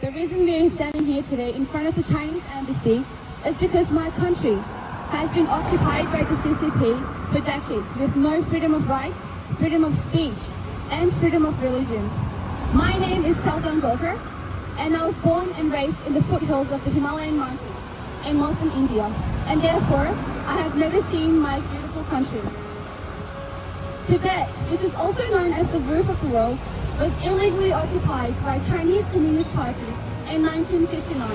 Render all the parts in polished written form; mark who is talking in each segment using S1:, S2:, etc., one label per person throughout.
S1: The reason we are standing here today in front of the Chinese embassy is because my country has been occupied by the CCP for decades with no freedom of rights, freedom of speech, and freedom of religion. My name is Falun Gong, and I was born and raised in the foothills of the Himalayan mountains in northern India, and therefore I have never seen my beautiful country. Tibet, which is also known as the roof of the world, was illegally occupied by Chinese Communist Party in 1959.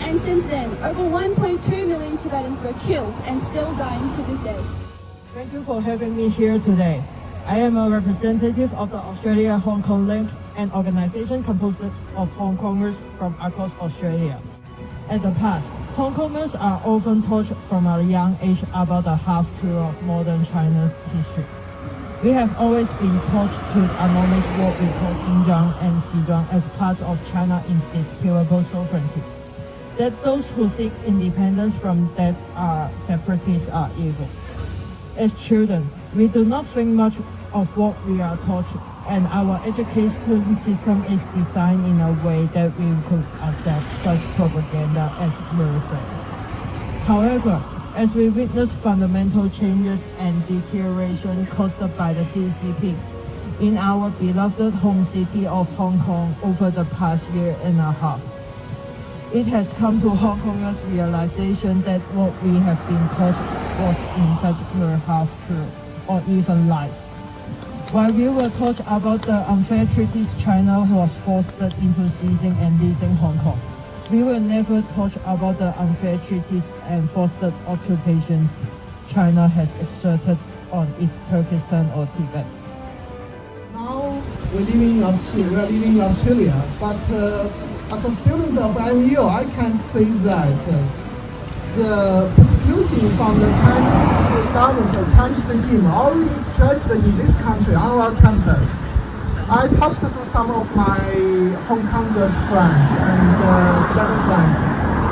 S1: And since then, over 1.2 million Tibetans were killed and still dying to this day.
S2: Thank you for having me here today. I am a representative of the Australia-Hong Kong Link, an organization composed of Hong Kongers from across Australia. In the past, Hong Kongers are often taught from a young age about the half-truth of modern China's history. We have always been taught to acknowledge what we call Xinjiang and Xizhuang as parts of China's indisputable sovereignty. That those who seek independence from that separatists are evil. As children, we do not think much of what we are taught, and our education system is designed in a way that we could accept such propaganda as real facts. However, as we witness fundamental changes and deterioration caused by the CCP in our beloved home city of Hong Kong over the past year and a half, it has come to Hong Kongers' realization that what we have been taught was in fact mere half-truth or even lies. While we were taught about the unfair treaties China was forced into seizing and leasing Hong Kong, we were never taught about the unfair treaties and forced occupations China has exerted on East Turkestan or Tibet.
S3: Now we are living in Australia, but as a student of MU, I can say that the persecution from the Chinese government, the Chinese regime, already stretched in this country on our campus. I talked to some of my Hong Kongers friends and Tibetan friends.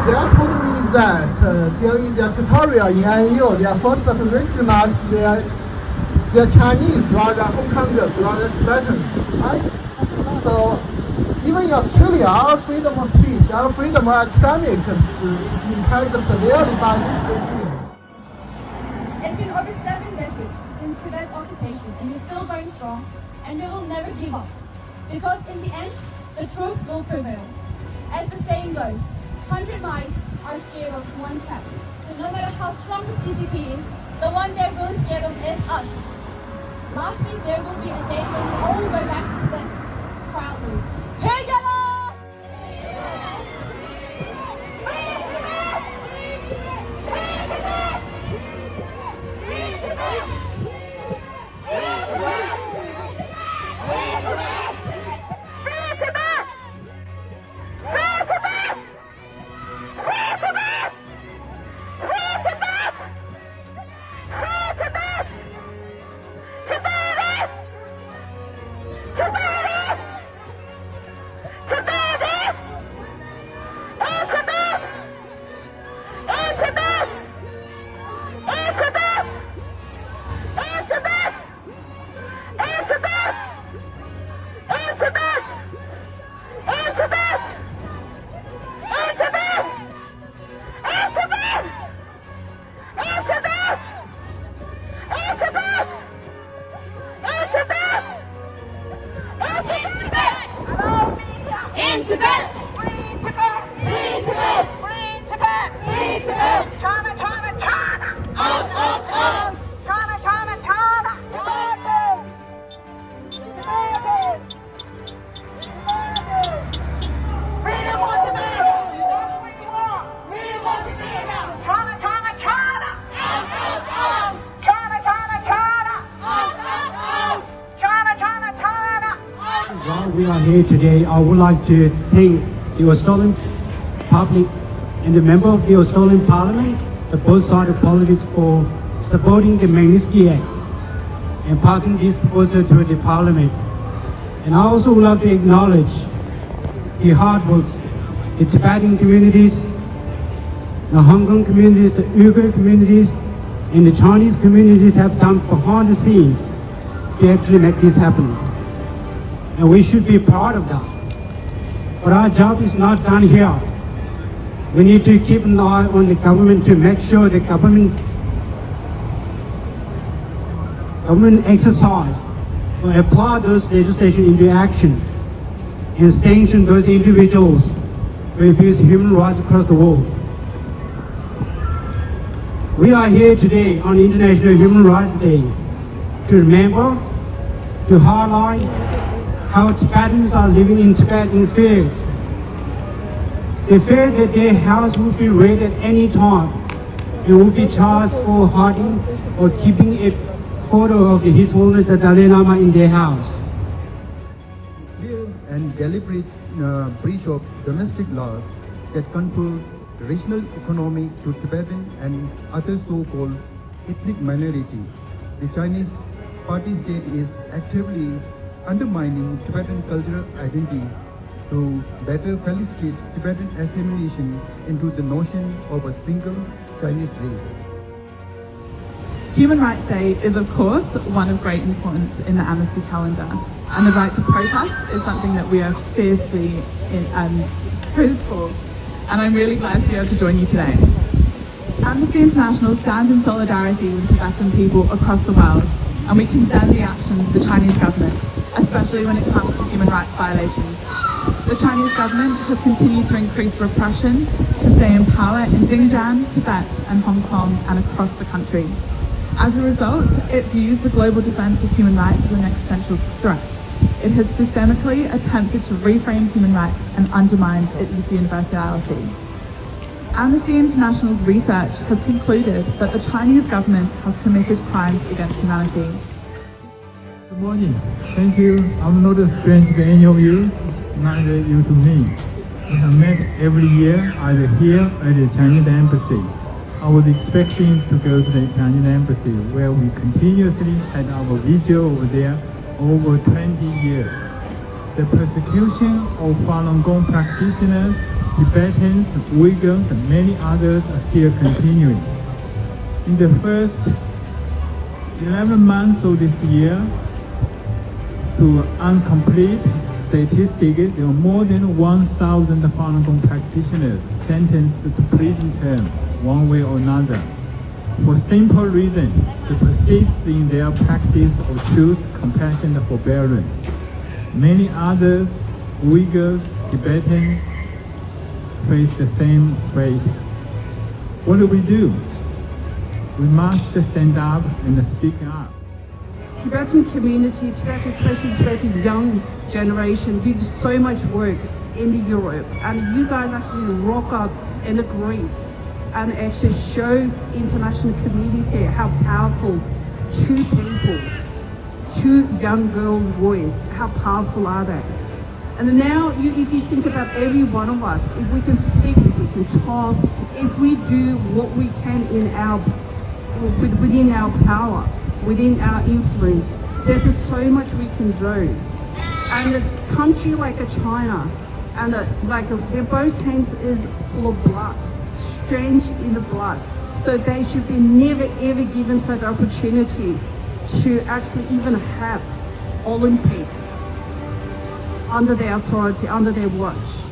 S3: They are telling me that during their tutorial in NU, they are forced to recognize their Chinese rather than Hong Kongers, rather than Tibetans. So even in Australia, our freedom of speech, our freedom of academics is impaired severely by this regime.
S1: It's been over 7 decades since Tibet's occupation, and we're still going strong. And we will never give up, because in the end, the truth will prevail. As the saying goes, 100 mice are scared of one cat. So no matter how strong the CCP is, the one they're really scared of is us. Lastly, there will be a day when we all go back to Tibet proudly. Together!
S4: While we are here today, I would like to thank the Australian public and the member of the Australian Parliament, the both sides of politics, for supporting the Magnitsky Act and passing this proposal to the Parliament. And I also would like to acknowledge the hard work the Tibetan communities, the Hong Kong communities, the Uyghur communities, and the Chinese communities have done behind the scene to actually make this happen. And we should be proud of that. But our job is not done here. We need to keep an eye on the government to make sure the government exercise or apply those legislation into action and sanction those individuals who abuse human rights across the world. We are here today on International Human Rights Day to remember, to highlight how Tibetans are living in Tibet in fears. They fear that their house will be raided at any time and will be charged for hiding or keeping a photo of His Holiness the Dalai Lama in their house.
S5: Clear and deliberate breach of domestic laws that confer regional autonomy to Tibetan and other so-called ethnic minorities. The Chinese party state is actively undermining Tibetan cultural identity to better facilitate Tibetan assimilation into the notion of a single Chinese race.
S6: Human Rights Day is of course one of great importance in the Amnesty calendar, and the right to protest is something that we are fiercely rooted for, and I'm really glad to be able to join you today. Amnesty International stands in solidarity with Tibetan people across the world, and we condemn the actions of the Chinese government, especially when it comes to human rights violations. The Chinese government has continued to increase repression to stay in power in Xinjiang, Tibet and Hong Kong and across the country. As a result, it views the global defence of human rights as an existential threat. It has systemically attempted to reframe human rights and undermined its universality. Amnesty International's research has concluded that the Chinese government has committed crimes against humanity.
S7: Good morning. Thank you. I'm not a stranger to any of you, neither you to me. We have met every year either here at the Chinese Embassy. I was expecting to go to the Chinese Embassy where we continuously had our vigil over there over 20 years. The persecution of Falun Gong practitioners, Tibetans, Uyghurs and many others are still continuing. In the first 11 months of this year, to incomplete statistics, there were more than 1,000 Falun Gong practitioners sentenced to prison terms, one way or another, for simple reason to persist in their practice of truth, compassion, and forbearance. Many others, Uyghurs, Tibetans, face the same fate. What do? We must stand up and speak up.
S8: Tibetan community, especially Tibetan young generation, did so much work in Europe, and you guys actually rock up in Greece and actually show international community how powerful two people, two young girls' voice, how powerful are they? And now, if you think about every one of us, if we can speak, if we can talk, if we do what we can within our power, within our influence, there's just so much we can do. And a country like China, and their both hands is full of blood, strange in the blood. So they should be never ever given such opportunity to actually even have Olympic under their authority, under their watch.